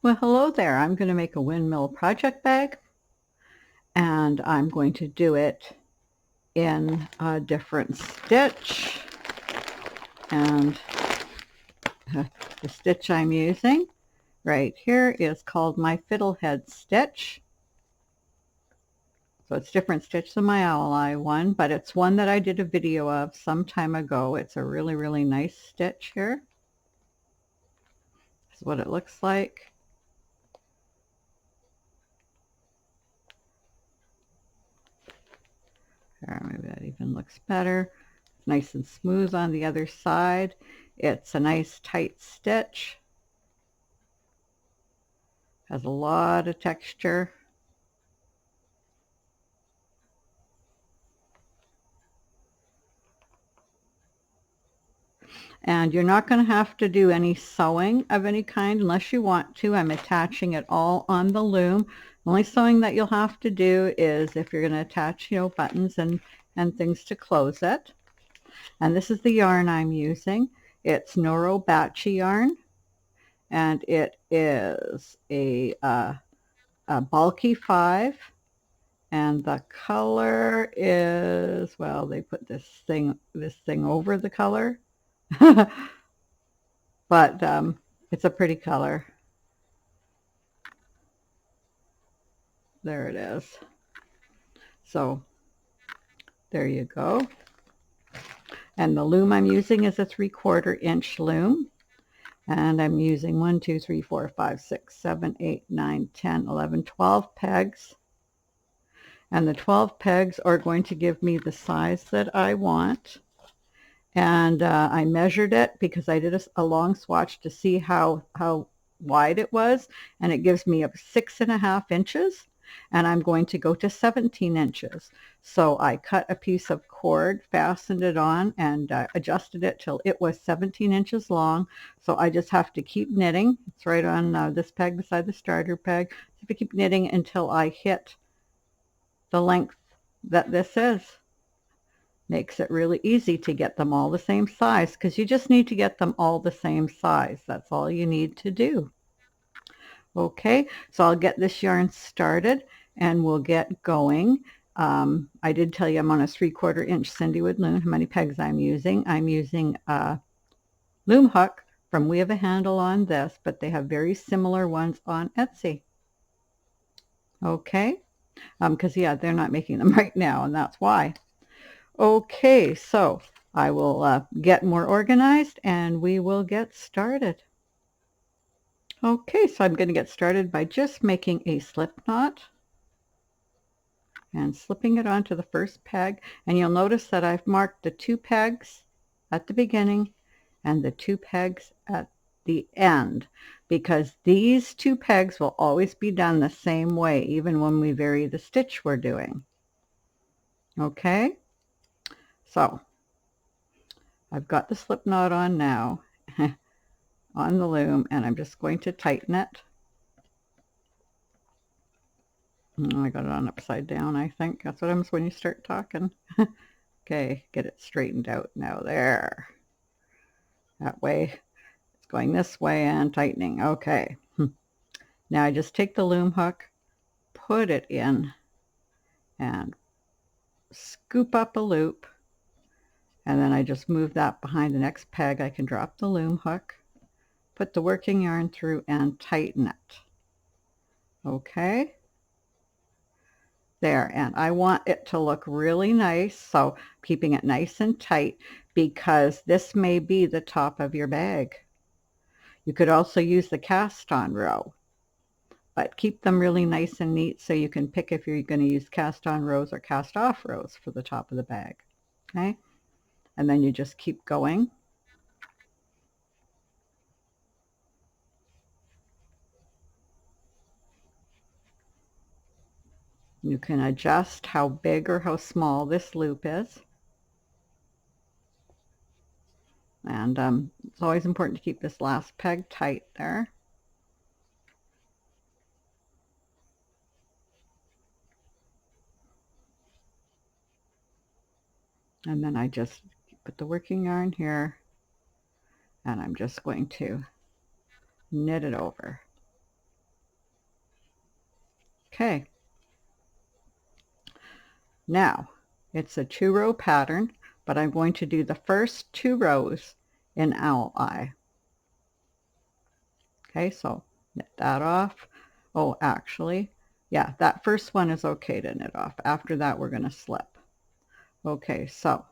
Well, hello there. I'm going to make a windmill project bag, and I'm going to do it in a different stitch. And the stitch I'm using right here is called my Fiddle Head Stitch. So it's a different stitch than my owl eye one, but it's one that I did a video of some time ago. It's a really, really nice stitch here. This is what it looks like. Maybe that even looks better. It's nice and smooth on the other side. It's a nice tight stitch. Has a lot of texture. And you're not going to have to do any sewing of any kind unless you want to. I'm attaching it all on the loom. The only sewing that you'll have to do is if you're going to attach, buttons and things to close it. And this is the yarn I'm using. It's Noro Bachi yarn, and it is a bulky 5, and the color is, well, they put this thing over the color. But it's a pretty color. There it is. So there you go. And the loom I'm using is a 3/4 inch loom. And I'm using 1, 2, 3, 4, 5, 6, 7, 8, 9, 10, 11, 12 pegs. And the 12 pegs are going to give me the size that I want. And I measured it because I did a long swatch to see how wide it was, and it gives me 6.5 inches, and I'm going to go to 17 inches. So I cut a piece of cord, fastened it on, and adjusted it till it was 17 inches long. So I just have to keep knitting. It's right on this peg beside the starter peg. So if I keep knitting until I hit the length that this is. Makes it really easy to get them all the same size, because you just need to get them all the same size. That's all you need to do. Okay, so I'll get this yarn started and we'll get going. I did tell you I'm on a 3/4 inch Cindywood loom. How many pegs I'm using? I'm using a loom hook from We Have a Handle on this, but they have very similar ones on Etsy. Okay, because yeah, they're not making them right now, and that's why. Okay, so I will get more organized and we will get started. Okay, so I'm going to get started by just making a slip knot and slipping it onto the first peg. And you'll notice that I've marked the 2 pegs at the beginning and the 2 pegs at the end, because these 2 pegs will always be done the same way, even when we vary the stitch we're doing. Okay, so I've got the slip knot on now on the loom, and I'm just going to tighten it. I got it on upside down, I think. That's what happens when you start talking. Okay, get it straightened out now. There. That way. It's going this way and tightening. Okay. Now I just take the loom hook, put it in, and scoop up a loop. And then I just move that behind the next peg. I can drop the loom hook, put the working yarn through, and tighten it. Okay. There, and I want it to look really nice, so keeping it nice and tight, because this may be the top of your bag. You could also use the cast on row, but keep them really nice and neat so you can pick if you're going to use cast on rows or cast off rows for the top of the bag. Okay, and then you just keep going. You can adjust how big or how small this loop is. And it's always important to keep this last peg tight there. And then I just put the working yarn here, and I'm just going to knit it over. Okay. Now, it's a 2-row pattern, but I'm going to do the first 2 rows in owl eye. Okay, so knit that off. Oh, actually, yeah, that first one is okay to knit off. After that, we're going to slip. Okay, so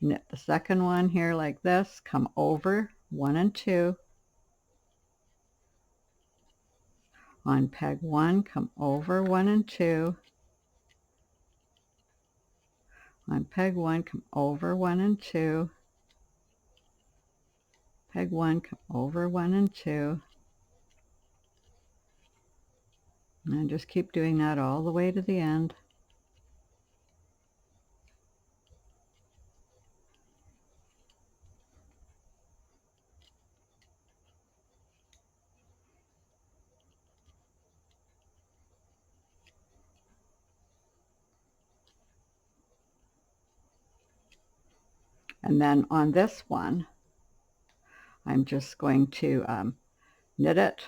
knit the second one here like this, come over 1 and 2. On peg 1, come over 1 and 2. On peg 1, come over 1 and 2. Peg 1, come over 1 and 2. And just keep doing that all the way to the end. And then on this one, I'm just going to knit it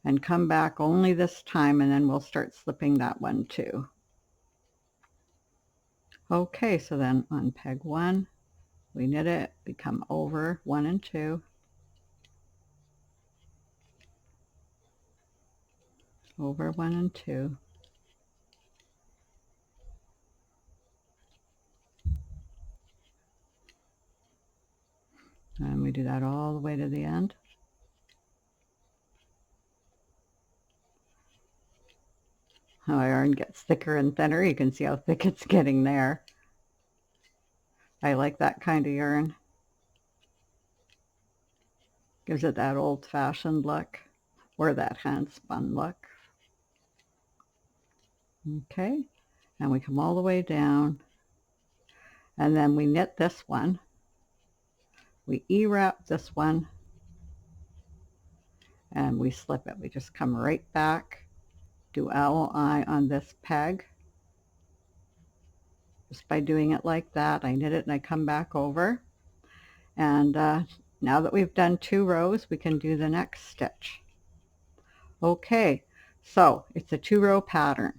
and come back only this time, and then we'll start slipping that one too. Okay, so then on peg 1, we knit it, we come over 1 and 2, over 1 and 2, and we do that all the way to the end. How my yarn gets thicker and thinner. You can see how thick it's getting there. I like that kind of yarn. Gives it that old-fashioned look, or that hand-spun look. Okay, and we come all the way down, and then we knit this one. We E-wrap this one, and we slip it. We just come right back, do owl eye on this peg. Just by doing it like that, I knit it and I come back over. And now that we've done 2 rows, we can do the next stitch. Okay, so it's a 2-row pattern.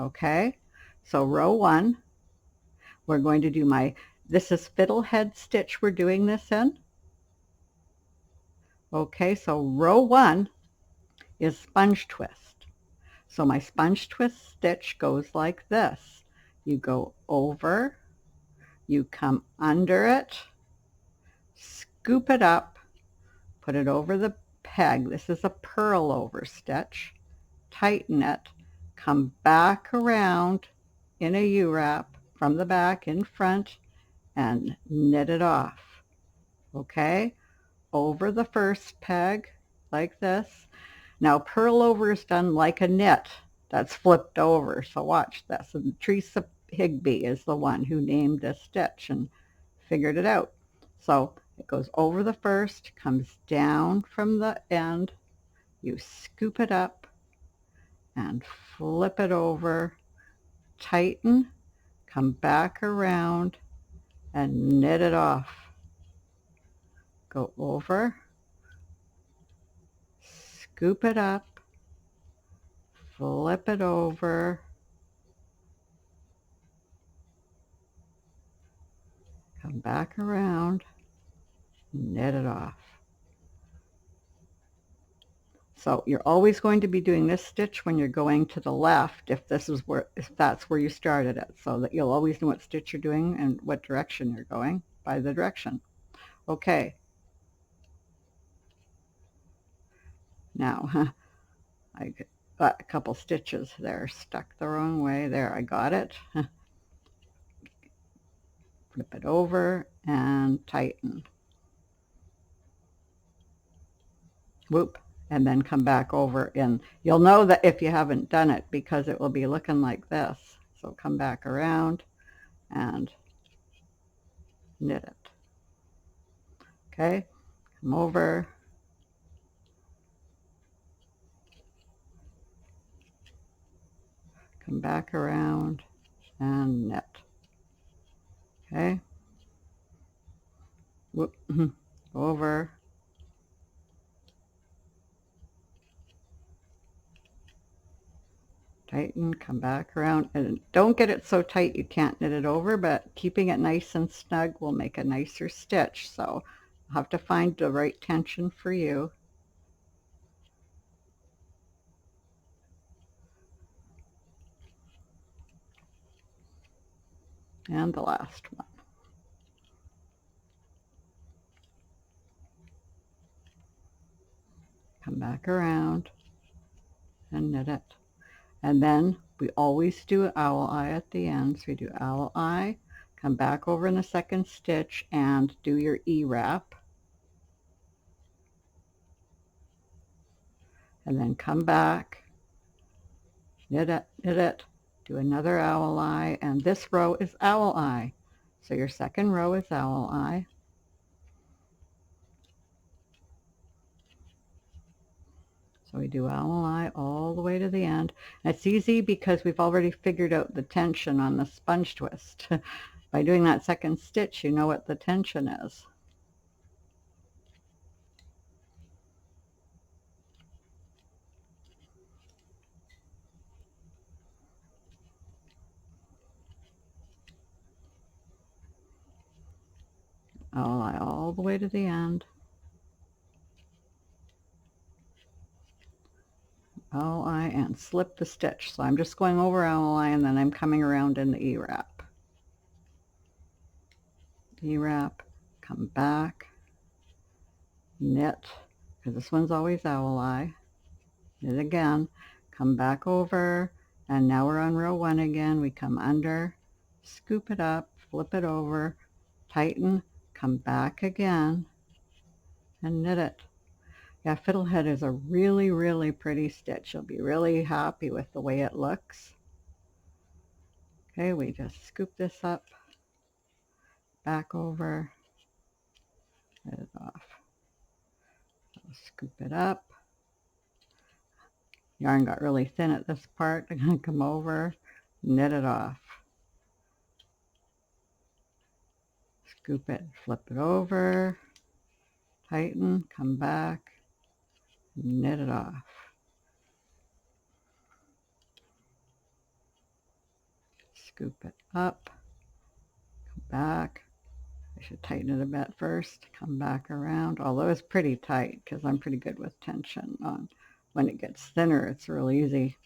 Okay, so row 1, we're going to do this is Fiddle Head Stitch we're doing this in. Okay, so row 1 is sponge twist. So my sponge twist stitch goes like this. You go over, you come under it, scoop it up, put it over the peg. This is a purl over stitch. Tighten it, come back around in a U-wrap from the back in front, and knit it off. Okay, over the first peg like this. Now purl over is done like a knit that's flipped over, so watch this. And Teresa Higby is the one who named this stitch and figured it out. So it goes over the first, comes down from the end, you scoop it up and flip it over, tighten, come back around and knit it off. Go over, scoop it up, flip it over, come back around, knit it off. So you're always going to be doing this stitch when you're going to the left if that's where you started it, so that you'll always know what stitch you're doing and what direction you're going by the direction. Okay. Now I got a couple stitches there stuck the wrong way. There, I got it. Flip it over and tighten. Whoop. And then come back over in. You'll know that if you haven't done it because it will be looking like this. So come back around and knit it. Okay, come over, come back around and knit. Okay, whoop, over, tighten, come back around, and don't get it so tight you can't knit it over, but keeping it nice and snug will make a nicer stitch. So you'll have to find the right tension for you. And the last one. Come back around and knit it. And then we always do owl eye at the end. So we do owl eye, come back over in the second stitch and do your E-wrap. And then come back, knit it, do another owl eye, and this row is owl eye. So your second row is owl eye. So we do owl eye all the way to the end. And it's easy because we've already figured out the tension on the sponge twist. By doing that second stitch, you know what the tension is. Owl eye all the way to the end. Owl eye and slip the stitch. So I'm just going over owl eye and then I'm coming around in the E-wrap. E-wrap, come back, knit, because this one's always owl eye. Knit again, come back over, and now we're on row 1 again. We come under, scoop it up, flip it over, tighten, come back again, and knit it. Yeah, Fiddle Head is a really, really pretty stitch. You'll be really happy with the way it looks. Okay, we just scoop this up, back over, knit it off. So scoop it up. Yarn got really thin at this part. I'm going to come over, knit it off. Scoop it, flip it over, tighten, come back, knit it off. Scoop it up, come back. I should tighten it a bit first, come back around, although it's pretty tight because I'm pretty good with tension on. When it gets thinner, it's real easy.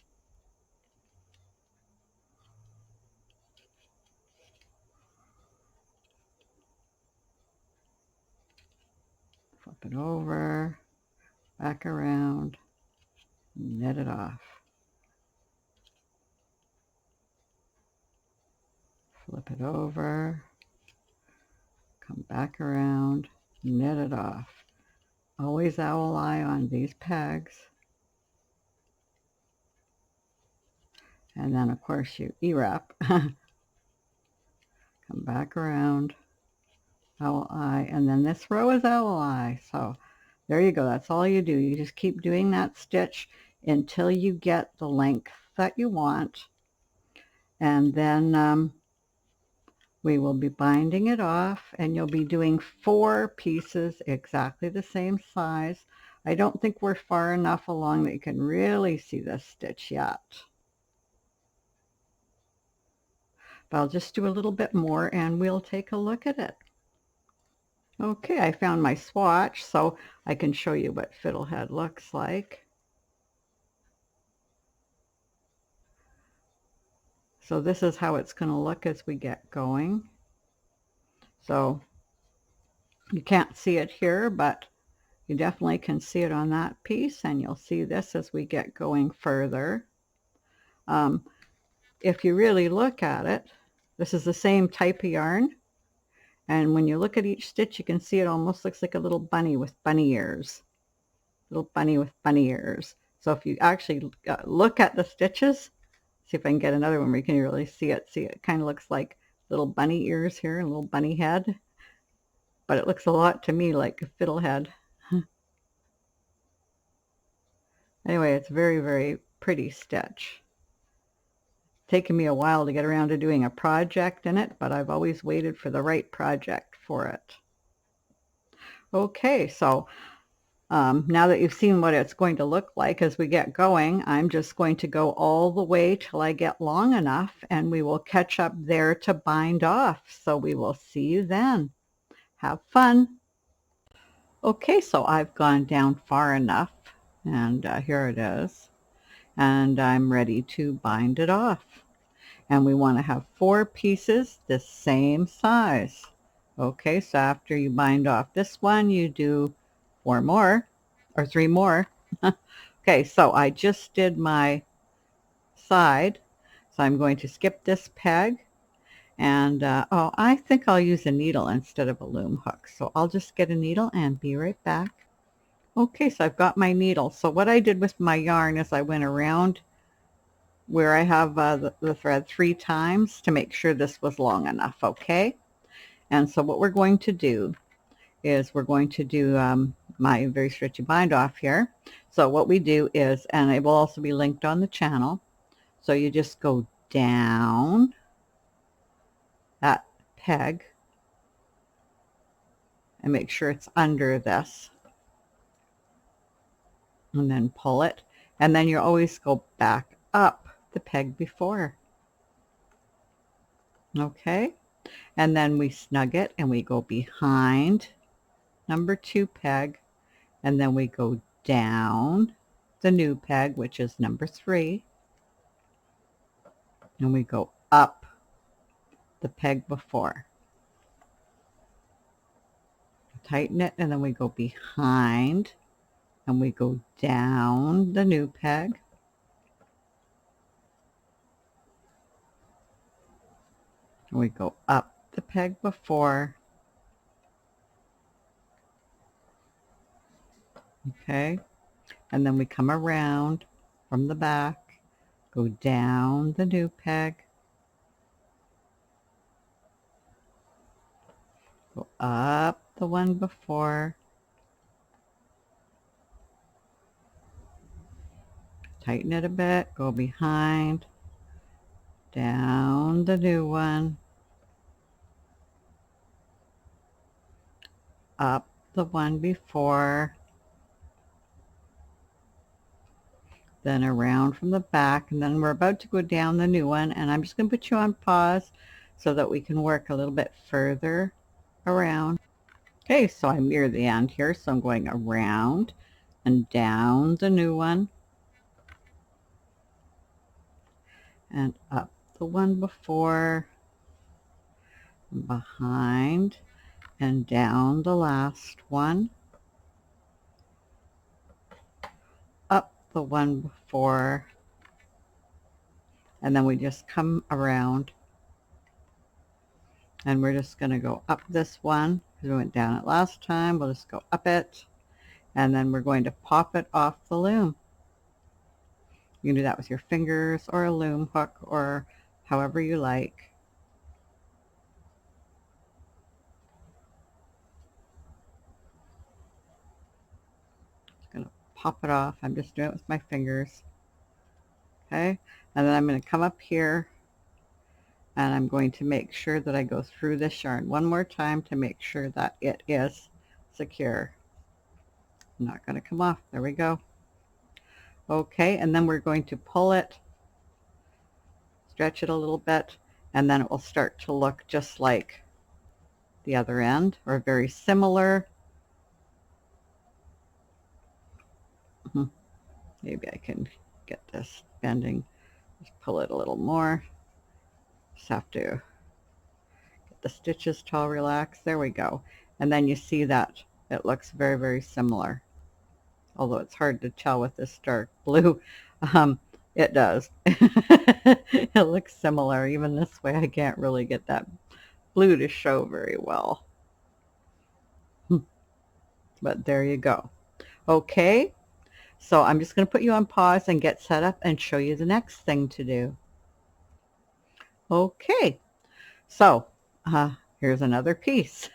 Flip it over, back around, knit it off. Flip it over, come back around, knit it off. Always owl eye on these pegs. And then of course you E-wrap. Come back around, owl eye, and then this row is owl eye. So there you go, that's all you do. You just keep doing that stitch until you get the length that you want. And then we will be binding it off, and you'll be doing 4 pieces exactly the same size. I don't think we're far enough along that you can really see this stitch yet. But I'll just do a little bit more and we'll take a look at it. Okay, I found my swatch so I can show you what Fiddle Head looks like. So this is how it's going to look as we get going. So you can't see it here, but you definitely can see it on that piece, and you'll see this as we get going further. If you really look at it, this is the same type of yarn, and when you look at each stitch you can see it almost looks like a little bunny with bunny ears. Little bunny with bunny ears. So if you actually look at the stitches, see if I can get another one where you can really see it. See, it kind of looks like little bunny ears here, a little bunny head, but it looks a lot to me like a fiddle head. Anyway, it's very, very pretty stitch. Taken me a while to get around to doing a project in it, but I've always waited for the right project for it. Okay, so Now that you've seen what it's going to look like as we get going, I'm just going to go all the way till I get long enough, and we will catch up there to bind off. So we will see you then. Have fun. Okay, so I've gone down far enough, and here it is, and I'm ready to bind it off. And we want to have 4 pieces the same size. Okay, so after you bind off this one, you do 4 more, or 3 more. Okay, so I just did my side, so I'm going to skip this peg, and oh, I think I'll use a needle instead of a loom hook. So I'll just get a needle and be right back. Okay, so I've got my needle. So what I did with my yarn is I went around where I have the thread 3 times to make sure this was long enough, okay? And so what we're going to do is we're going to do my very stretchy bind off here. So what we do is, and it will also be linked on the channel, so you just go down that peg and make sure it's under this, and then pull it, and then you always go back up the peg before. Okay, and then we snug it and we go behind number 2 peg, and then we go down the new peg, which is number 3, and we go up the peg before. Tighten it, and then we go behind and we go down the new peg, and we go up the peg before. Okay, and then we come around from the back, go down the new peg, go up the one before, tighten it a bit, go behind, down the new one, up the one before, then around from the back, and then we're about to go down the new one, and I'm just going to put you on pause so that we can work a little bit further around. Okay, so I'm near the end here, so I'm going around and down the new one and up the one before, and behind and down the last one, up the one before, and then we just come around, and we're just going to go up this one because we went down it last time. We'll just go up it, and then we're going to pop it off the loom. You can do that with your fingers or a loom hook or however you like. Just going to pop it off. I'm just doing it with my fingers. Okay, and then I'm going to come up here, and I'm going to make sure that I go through this yarn one more time to make sure that it is secure. I'm not going to come off. There we go. Okay, and then we're going to pull it, stretch it a little bit, and then it will start to look just like the other end, or very similar. Maybe I can get this bending. Just pull it a little more. Just have to get the stitches to all relax. There we go. And then you see that it looks very, very similar. Although it's hard to tell with this dark blue. It does. It looks similar. Even this way I can't really get that blue to show very well. But there you go. Okay, so I'm just going to put you on pause and get set up and show you the next thing to do. Okay, so here's another piece.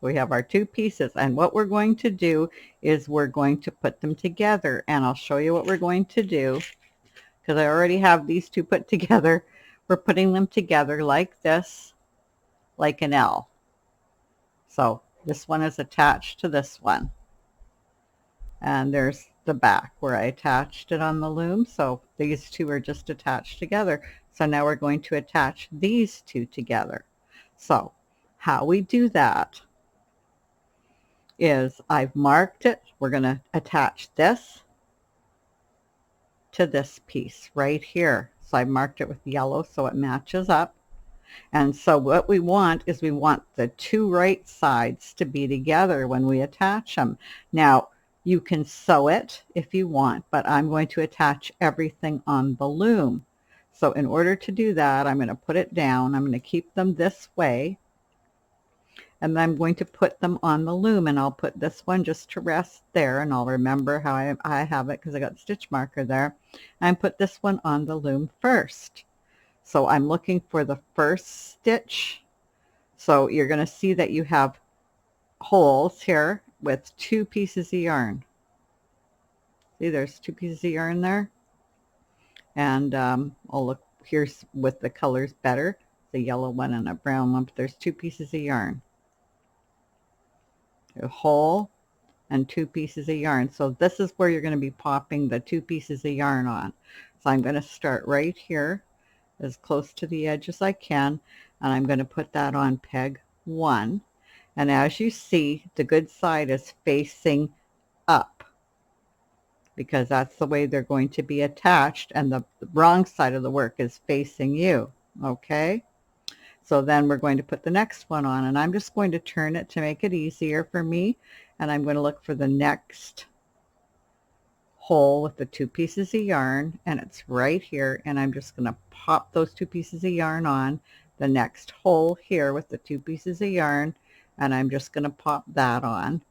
We have our 2 pieces, and what we're going to do is we're going to put them together, and I'll show you what we're going to do because I already have these 2 put together. We're putting them together like this, like an L. So this one is attached to this one. And there's the back where I attached it on the loom. So these two are just attached together. So now we're going to attach these two together. So how we do that is I've marked it. We're going to attach this to this piece right here. So I marked it with yellow so it matches up. And so what we want is we want the two right sides to be together when we attach them. Now, you can sew it if you want, but I'm going to attach everything on the loom. So in order to do that, I'm going to put it down. I'm going to keep them this way. And then I'm going to put them on the loom, and I'll put this one just to rest there, and I'll remember how I have it because I got the stitch marker there. And put this one on the loom first. So I'm looking for the first stitch. So you're going to see that you have holes here with 2 pieces of yarn. See, there's 2 pieces of yarn there. And I'll look, here's with the colors better, the yellow one and a brown one, but there's 2 pieces of yarn. A hole and 2 pieces of yarn. So this is where you're going to be popping the 2 pieces of yarn on. So I'm going to start right here as close to the edge as I can, and I'm going to put that on peg 1. And as you see, the good side is facing up because that's the way they're going to be attached, and the wrong side of the work is facing you. Okay, so then we're going to put the next one on, and I'm just going to turn it to make it easier for me, and I'm going to look for the next hole with the 2 pieces of yarn, and it's right here, and I'm just going to pop those 2 pieces of yarn on the next hole here with the 2 pieces of yarn, and I'm just going to pop that on,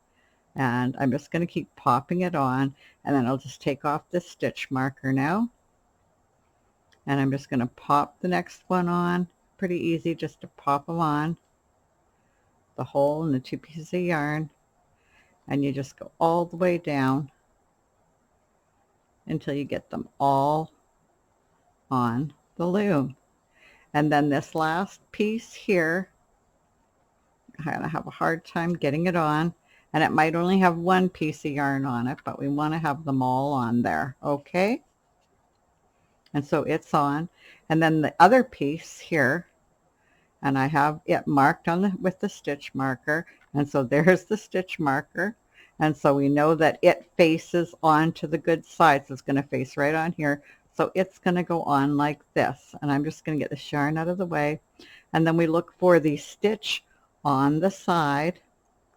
and I'm just going to keep popping it on, and then I'll just take off the stitch marker now, and I'm just going to pop the next one on. Pretty easy just to pop them on, the hole and the 2 pieces of yarn, and you just go all the way down until you get them all on the loom. And then this last piece here, I'm going to have a hard time getting it on, and it might only have 1 piece of yarn on it, but we want to have them all on there. Okay, and so it's on, and then the other piece here, and I have it marked on the with the stitch marker, and so there's the stitch marker, and so we know that it faces onto the good side, so it's going to face right on here. So it's going to go on like this, and I'm just going to get the yarn out of the way, and then we look for the stitch on the side.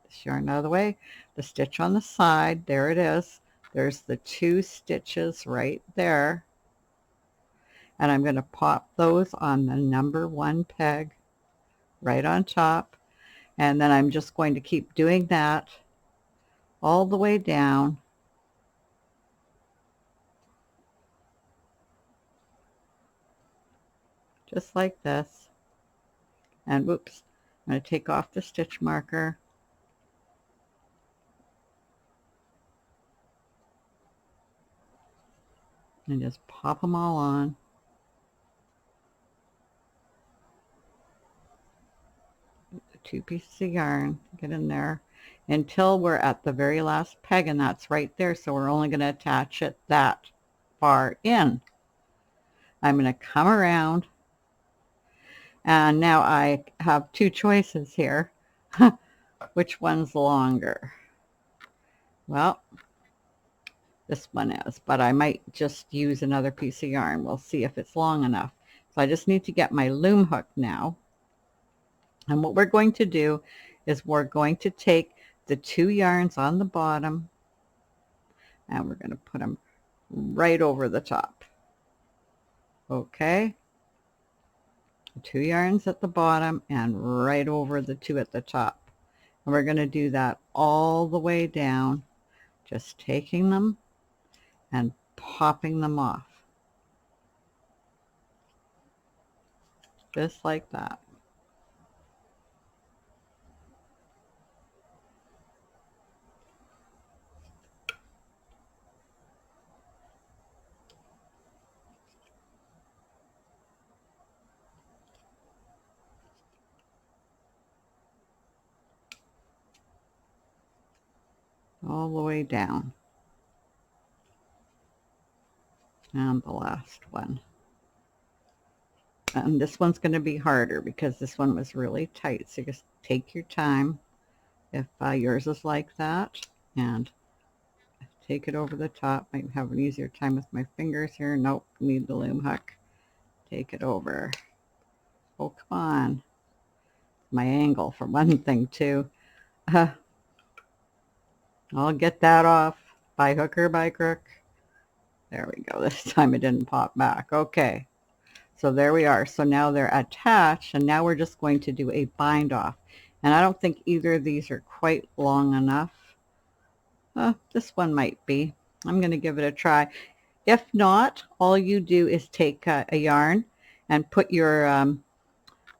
This yarn out of the way, the stitch on the side, there it is. There's the 2 stitches right there, and I'm going to pop those on the number 1 peg right on top, and then I'm just going to keep doing that all the way down just like this. And whoops, I'm going to take off the stitch marker, and just pop them all on. The 2 pieces of yarn, get in there until we're at the very last peg, and that's right there, so we're only going to attach it that far in. I'm going to come around, and now I have 2 choices here. Which one's longer? Well, this one is, but I might just use another piece of yarn. We'll see if it's long enough. So I just need to get my loom hook now. And what we're going to do is we're going to take the 2 yarns on the bottom, and we're going to put them right over the top. Okay, 2 yarns at the bottom and right over the 2 at the top. And we're going to do that all the way down, just taking them and popping them off. Just like that. All the way down. And the last one. And this one's going to be harder because this one was really tight. So just take your time if yours is like that. And take it over the top. Might have an easier time with my fingers here. Nope, need the loom hook. Take it over. Oh, come on. My angle for one thing too. I'll get that off by hook or by crook. There we go. This time it didn't pop back. Okay. So there we are. So now they're attached, and now we're just going to do a bind off. And I don't think either of these are quite long enough. This one might be. I'm going to give it a try. If not, all you do is take a yarn and put your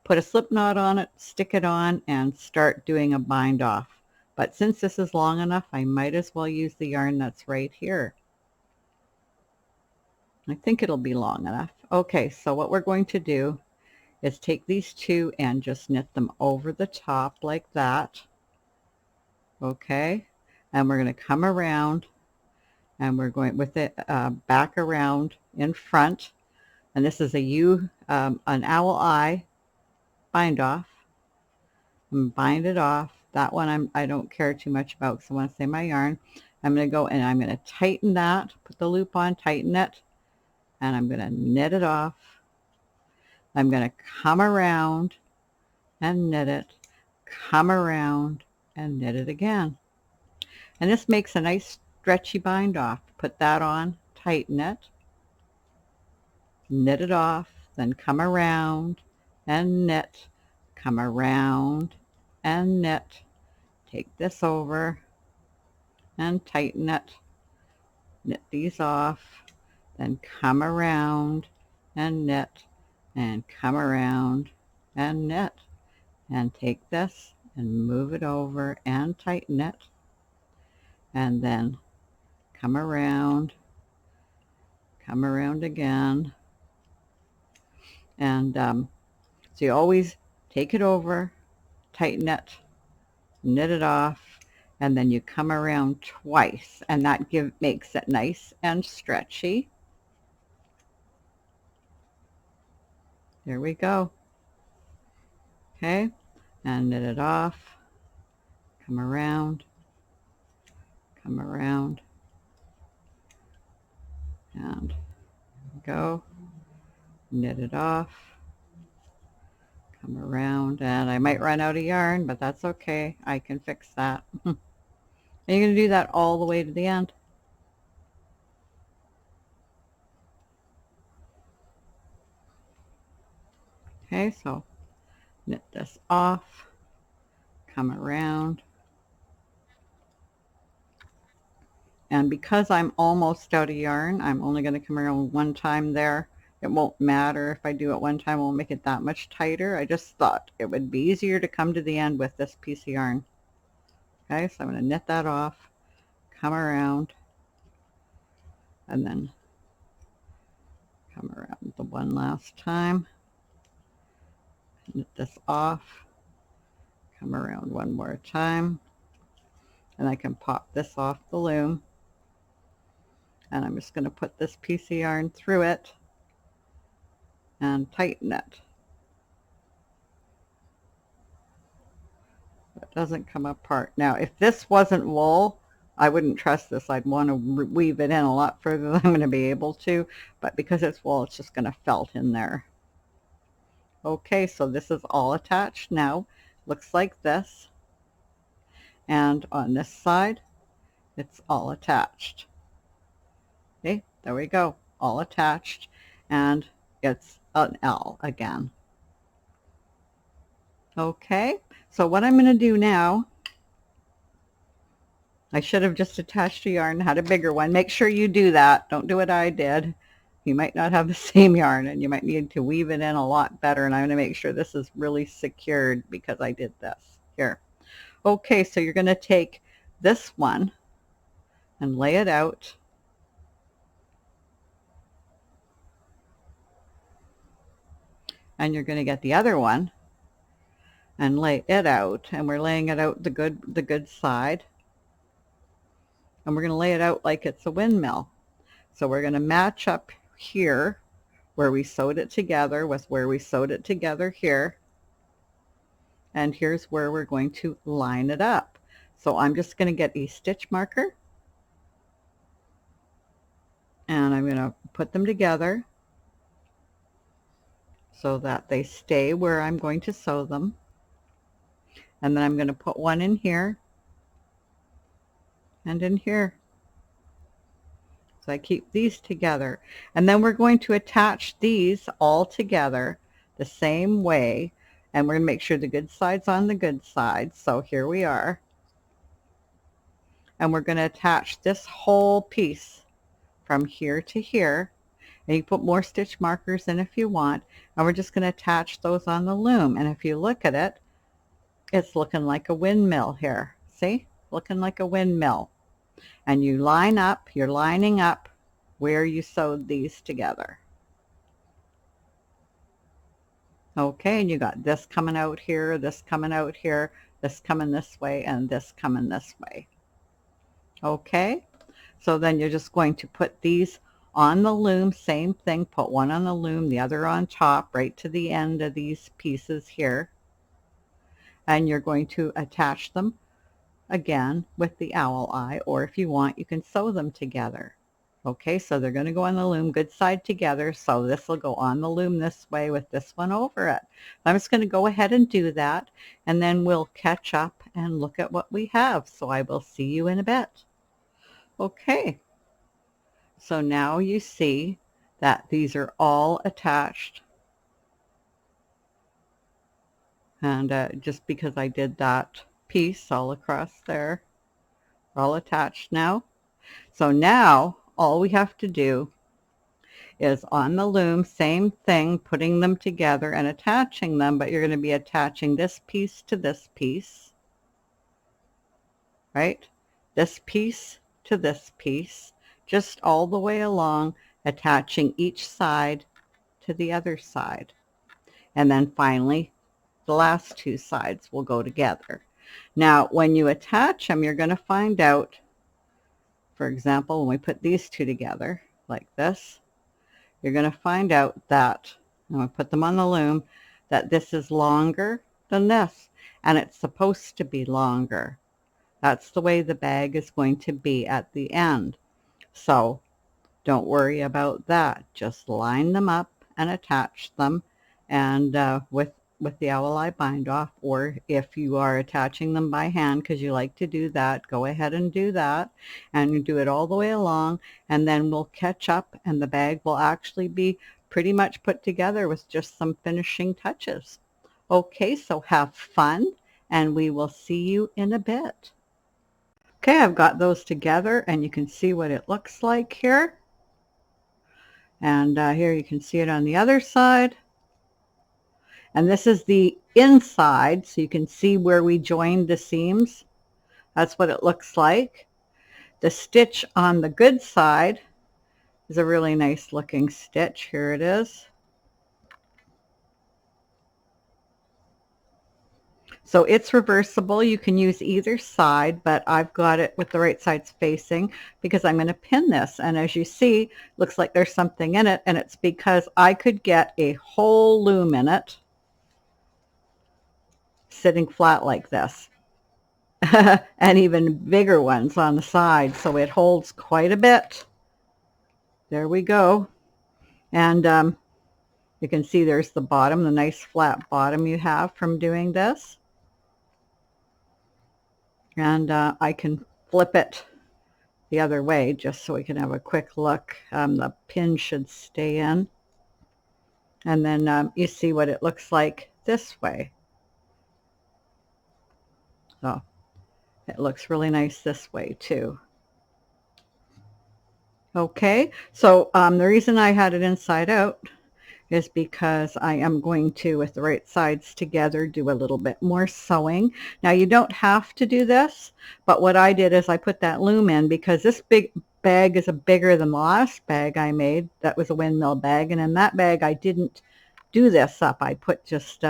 put a slip knot on it, stick it on, and start doing a bind off. But since this is long enough, I might as well use the yarn that's right here. I think it'll be long enough. Okay, so what we're going to do is take these two and just knit them over the top like that. Okay, and we're going to come around and we're going with it back around in front. And this is an owl eye bind off. And bind it off. That one I don't care too much about because I want to save my yarn. I'm going to go and I'm going to tighten that, put the loop on, tighten it, and I'm going to knit it off. I'm going to come around and knit it, come around and knit it again. And this makes a nice stretchy bind off. Put that on, tighten it, knit it off, then come around and knit, come around and knit. Take this over and tighten it, knit these off, then come around and knit, and come around and knit, and take this and move it over and tighten it, and then come around again. And so you always take it over, tighten it, knit it off, and then you come around twice, and that makes it nice and stretchy. There we go. Okay, and knit it off, come around, and go, knit it off, come around, and I might run out of yarn, but that's okay. I can fix that. And you're going to do that all the way to the end. Okay, so knit this off, come around, and because I'm almost out of yarn, I'm only going to come around one time there. It won't matter if I do it one time, it won't make it that much tighter. I just thought it would be easier to come to the end with this piece of yarn. Okay, so I'm going to knit that off, come around, and then come around the one last time, knit this off, come around one more time, and I can pop this off the loom, and I'm just going to put this piece of yarn through it and tighten it. It doesn't come apart. Now, if this wasn't wool, I wouldn't trust this. I'd want to weave it in a lot further than I'm going to be able to, but because it's wool, it's just going to felt in there. Okay, so this is all attached now. Looks like this. And on this side, it's all attached. Okay, there we go, all attached, and it's an L again. Okay, so what I'm going to do now, I should have just attached a yarn, had a bigger one. Make sure you do that. Don't do what I did. You might not have the same yarn, and you might need to weave it in a lot better, and I'm going to make sure this is really secured because I did this. Here. Okay, so you're going to take this one and lay it out. And you're going to get the other one and lay it out, and we're laying it out the good side, and we're going to lay it out like it's a windmill. So we're going to match up here where we sewed it together with where we sewed it together here. And here's where we're going to line it up. So I'm just going to get a stitch marker and I'm going to put them together so that they stay where I'm going to sew them. And then I'm going to put one in here and in here. So I keep these together. And then we're going to attach these all together the same way. And we're going to make sure the good side's on the good side. So here we are. And we're going to attach this whole piece from here to here. And you put more stitch markers in if you want. And we're just going to attach those on the loom. And if you look at it, it's looking like a windmill here. See? Looking like a windmill. And you line up, you're lining up where you sewed these together. Okay, and you got this coming out here, this coming out here, this coming this way, and this coming this way. Okay, so then you're just going to put these on the loom, same thing, put one on the loom, the other on top, right to the end of these pieces here. And you're going to attach them again with the owl eye, or if you want, you can sew them together. Okay, so they're going to go on the loom good side together, so this will go on the loom this way with this one over it. I'm just going to go ahead and do that, and then we'll catch up and look at what we have. So I will see you in a bit. Okay, so now you see that these are all attached. And just because I did that piece all across there, all attached now. So now all we have to do is on the loom, same thing, putting them together and attaching them, but you're going to be attaching this piece to this piece, right? This piece to this piece, just all the way along, attaching each side to the other side. And then finally, the last two sides will go together. Now, when you attach them, you're going to find out, for example, when we put these two together like this, you're going to find out that, I'm going to put them on the loom, that this is longer than this, and it's supposed to be longer. That's the way the bag is going to be at the end. So don't worry about that. Just line them up and attach them, and with the owl eye bind off, or if you are attaching them by hand because you like to do that, go ahead and do that, and you do it all the way along, and then we'll catch up and the bag will actually be pretty much put together with just some finishing touches. Okay, so have fun, and we will see you in a bit. Okay, I've got those together, and you can see what it looks like here, and here you can see it on the other side. And this is the inside, so you can see where we joined the seams. That's what it looks like. The stitch on the good side is a really nice looking stitch. Here it is. So it's reversible. You can use either side, but I've got it with the right sides facing because I'm going to pin this. And as you see, looks like there's something in it, and it's because I could get a whole loom in it sitting flat like this. And even bigger ones on the side, so it holds quite a bit. There we go. And you can see there's the bottom, the nice flat bottom you have from doing this. And I can flip it the other way just so we can have a quick look. The pin should stay in. And then you see what it looks like this way. So it looks really nice this way too. Okay, so the reason I had it inside out is because I am going to, with the right sides together, do a little bit more sewing. Now you don't have to do this, but what I did is I put that loom in because this big bag is bigger than the last bag I made. That was a windmill bag, and in that bag I didn't do this up. I put just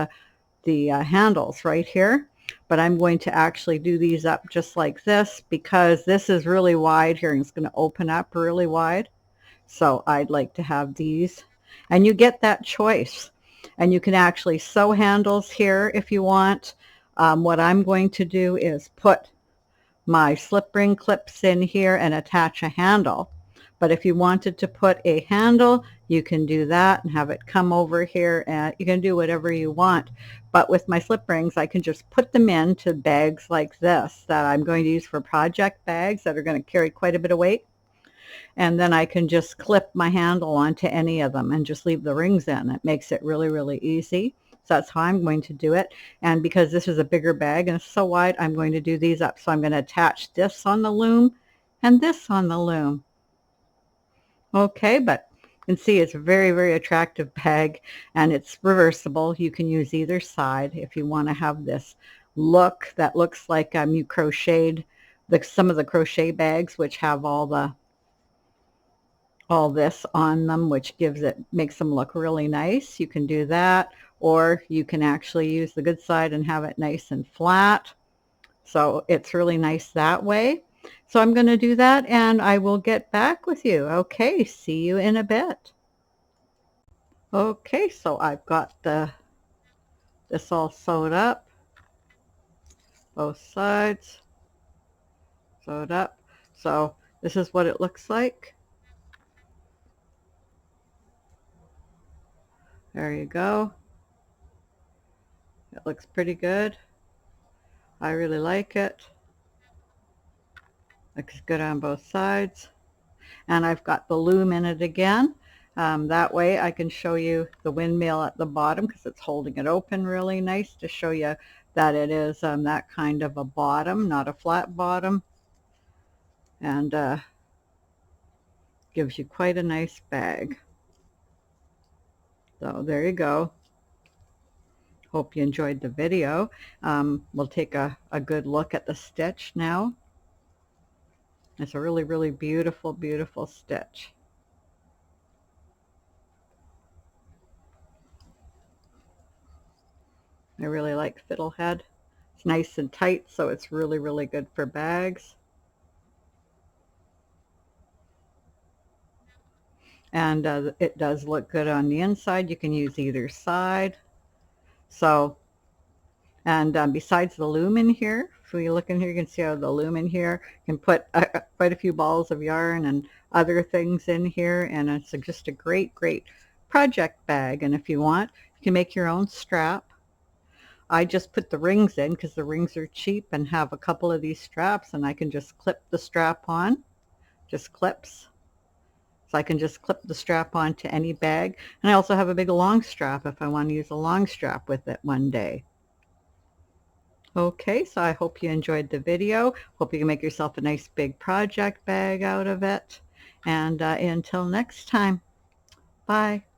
the handles right here. But I'm going to actually do these up just like this because this is really wide here and it's going to open up really wide. So I'd like to have these. And you get that choice. And you can actually sew handles here if you want. What I'm going to do is put my slip ring clips in here and attach a handle. But if you wanted to put a handle, you can do that and have it come over here, and you can do whatever you want. But with my slip rings, I can just put them into bags like this that I'm going to use for project bags that are going to carry quite a bit of weight. And then I can just clip my handle onto any of them and just leave the rings in. It makes it really, really easy. So that's how I'm going to do it. And because this is a bigger bag and it's so wide, I'm going to do these up. So I'm going to attach this on the loom and this on the loom. Okay, but you can see it's a very, very attractive bag, and it's reversible. You can use either side if you want to have this look that looks like you crocheted some of the crochet bags, which have all this on them, which makes them look really nice. You can do that, or you can actually use the good side and have it nice and flat. So it's really nice that way. So I'm going to do that, and I will get back with you. Okay, see you in a bit. Okay, so I've got this all sewed up, both sides sewed up. So this is what it looks like. There you go. It looks pretty good. I really like it. Looks good on both sides. And I've got the loom in it again. That way I can show you the windmill at the bottom because it's holding it open really nice to show you that it is that kind of a bottom, not a flat bottom. And gives you quite a nice bag. So there you go. Hope you enjoyed the video. We'll take a good look at the stitch now. It's a really, really beautiful, beautiful stitch. I really like Fiddle Head. It's nice and tight, so it's really, really good for bags. And it does look good on the inside. You can use either side. So, and besides the loom in here, if we look in here, you can see how the loom in here, you can put quite a few balls of yarn and other things in here, and it's just a great, great project bag. And if you want, you can make your own strap. I just put the rings in because the rings are cheap, and have a couple of these straps, and I can just clip the strap on, just clips. So I can just clip the strap on to any bag. And I also have a big long strap if I want to use a long strap with it one day. Okay, so I hope you enjoyed the video. Hope you can make yourself a nice big project bag out of it. And until next time, bye.